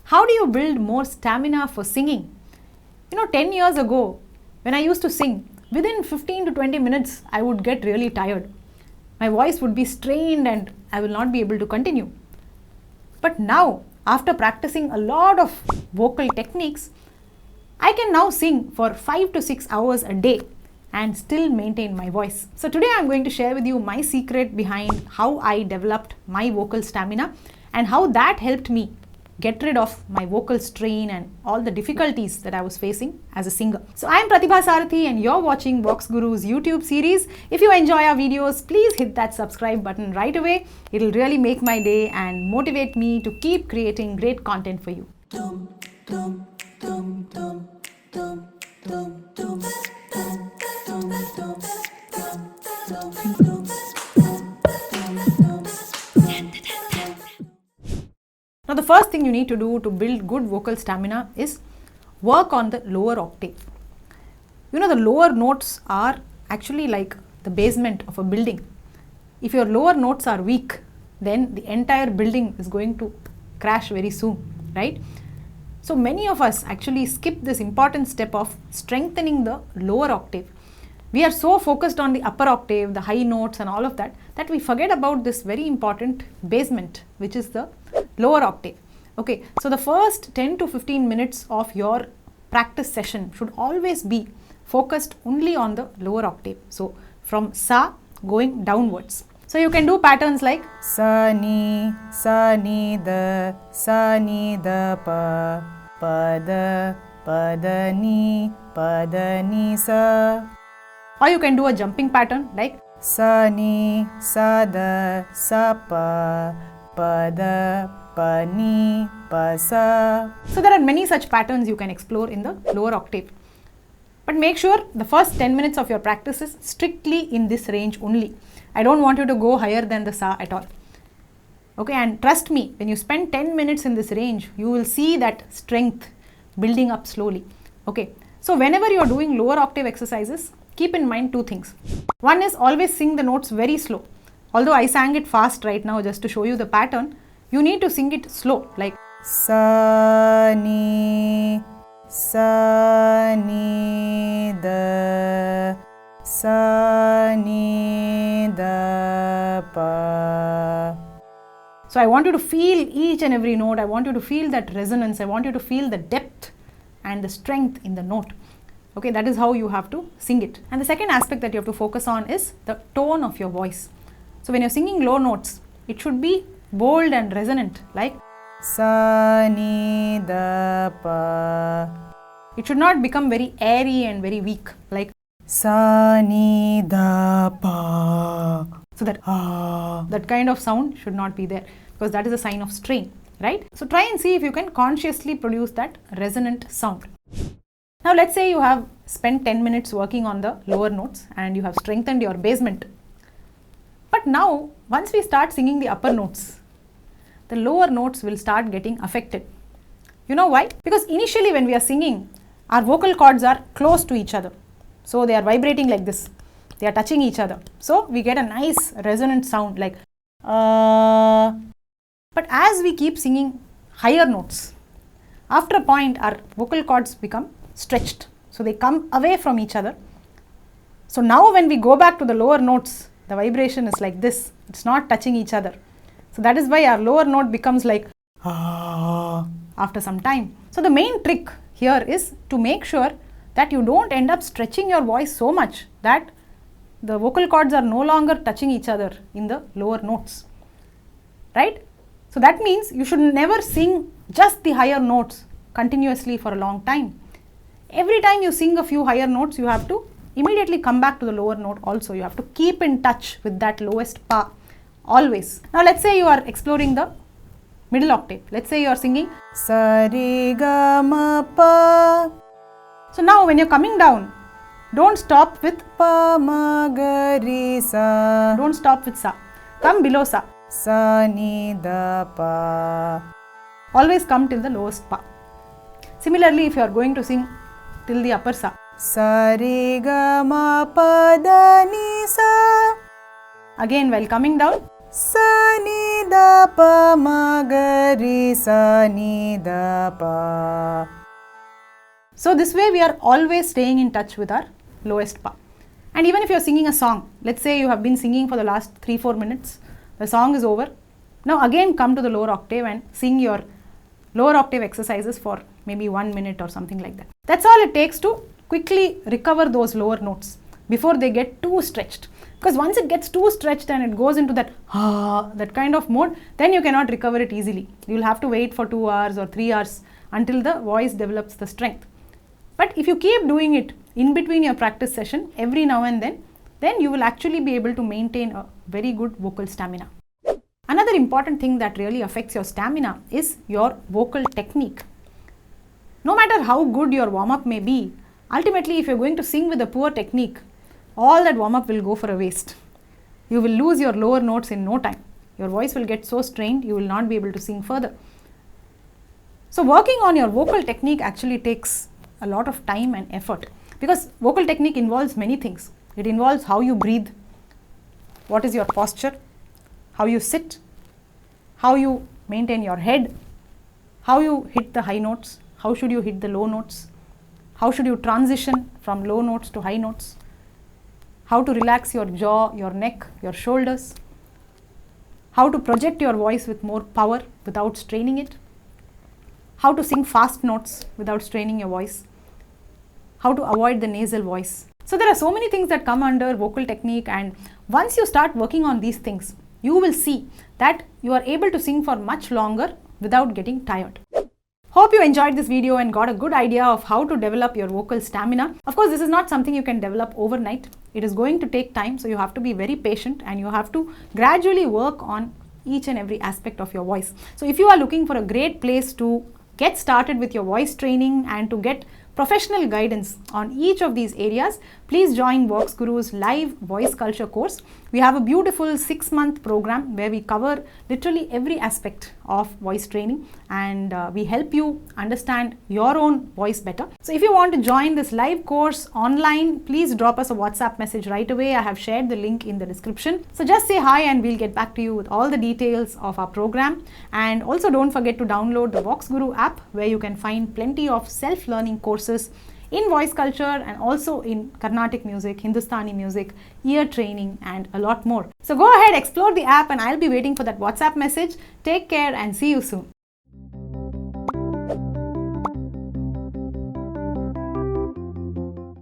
How do you build more stamina for singing? 10 years ago, when I used to sing, within 15 to 20 minutes, I would get really tired. My voice would be strained and I will not be able to continue. But now, after practicing a lot of vocal techniques, I can now sing for 5 to 6 hours a day and still maintain my voice. So today I'm going to share with you my secret behind how I developed my vocal stamina and how that helped me get rid of my vocal strain and all the difficulties that I was facing as a singer. So I am Pratibha Sarathy and you're watching VoxGuru's YouTube series. If you enjoy our videos, please hit that subscribe button right away. It'll really make my day and motivate me to keep creating great content for you. Now the first thing you need to do to build good vocal stamina is work on the lower octave. The lower notes are actually like the basement of a building. If your lower notes are weak, then the entire building is going to crash very soon, right? So many of us actually skip this important step of strengthening the lower octave. We are so focused on the upper octave, the high notes and all of that, that we forget about this very important basement, which is the lower octave. Okay, so the first 10 to 15 minutes of your practice session should always be focused only on the lower octave. So from sa going downwards. So you can do patterns like sa ni da pa da ni sa. Or you can do a jumping pattern like sa ni sa da sa pa da pa ni pa sa. So there are many such patterns you can explore in the lower octave. But make sure the first 10 minutes of your practice is strictly in this range only. I don't want you to go higher than the sa at all. Okay, and trust me, when you spend 10 minutes in this range, you will see that strength building up slowly. Okay, so whenever you are doing lower octave exercises, keep in mind two things. One is always sing the notes very slow. Although I sang it fast right now just to show you the pattern, you need to sing it slow, like sa ni da pa. So I want you to feel each and every note. I want you to feel that resonance. I want you to feel the depth and the strength in the note. Okay, that is how you have to sing it. And the second aspect that you have to focus on is the tone of your voice. So when you're singing low notes, it should be bold and resonant, like sa ni da pa. It should not become very airy and very weak, like sa ni da pa. So that kind of sound should not be there, because that is a sign of strain, right? So try and see if you can consciously produce that resonant sound. Now let's say you have spent 10 minutes working on the lower notes and you have strengthened your basement. But now, once we start singing the upper notes, the lower notes will start getting affected. You know why? Because initially when we are singing, our vocal cords are close to each other. So they are vibrating like this. They are touching each other. So we get a nice resonant sound like But as we keep singing higher notes, after a point our vocal cords become stretched. So they come away from each other. So now when we go back to the lower notes, the vibration is like this. It's not touching each other. So that is why our lower note becomes like after some time. So the main trick here is to make sure that you don't end up stretching your voice so much that the vocal cords are no longer touching each other in the lower notes, right? So that means you should never sing just the higher notes continuously for a long time. Every time you sing a few higher notes, you have to immediately come back to the lower note also. You have to keep in touch with that lowest pa always. Now let's say you are exploring the middle octave. Let's say you are singing sa re ga ma pa. So now when you're coming down, don't stop with pa ma ga re sa. Don't stop with sa. Come below sa. Sa ni da pa. Always come till the lowest pa. Similarly, if you are going to sing till the upper sa, sa re ga ma pa da ni sa. Again, while coming down, sa ni da pa ma ga re sa ni da pa. So this way we are always staying in touch with our lowest pa. And even if you are singing a song, let's say you have been singing for the last 3-4 minutes, the song is over. Now again come to the lower octave and sing your lower octave exercises for maybe 1 minute or something like that. That's all it takes to quickly recover those lower notes before they get too stretched. Because once it gets too stretched and it goes into that that kind of mode, then you cannot recover it easily. You'll have to wait for 2 hours or 3 hours until the voice develops the strength. But if you keep doing it in between your practice session every now and then you will actually be able to maintain a very good vocal stamina. Another important thing that really affects your stamina is your vocal technique. No matter how good your warm-up may be, ultimately if you're going to sing with a poor technique, all that warm-up will go for a waste. You will lose your lower notes in no time. Your voice will get so strained, you will not be able to sing further. So working on your vocal technique actually takes a lot of time and effort, because vocal technique involves many things. It involves how you breathe, what is your posture, how you sit, how you maintain your head, how you hit the high notes, how should you hit the low notes, how should you transition from low notes to high notes, how to relax your jaw, your neck, your shoulders, how to project your voice with more power without straining it, how to sing fast notes without straining your voice, how to avoid the nasal voice. So there are so many things that come under vocal technique, and once you start working on these things, you will see that you are able to sing for much longer without getting tired. Hope you enjoyed this video and got a good idea of how to develop your vocal stamina. Of course, this is not something you can develop overnight. It is going to take time, so you have to be very patient and you have to gradually work on each and every aspect of your voice. So if you are looking for a great place to get started with your voice training and to get professional guidance on each of these areas, please join VoxGuru's live voice culture course. We have a beautiful 6-month program where we cover literally every aspect of voice training, and we help you understand your own voice better. So if you want to join this live course online, please drop us a WhatsApp message right away. I have shared the link in the description. So just say hi and we'll get back to you with all the details of our program. And also don't forget to download the VoxGuru app, where you can find plenty of self-learning courses in voice culture and also in Carnatic music, Hindustani music, ear training and a lot more. So go ahead, explore the app, and I'll be waiting for that WhatsApp message. Take care and see you soon.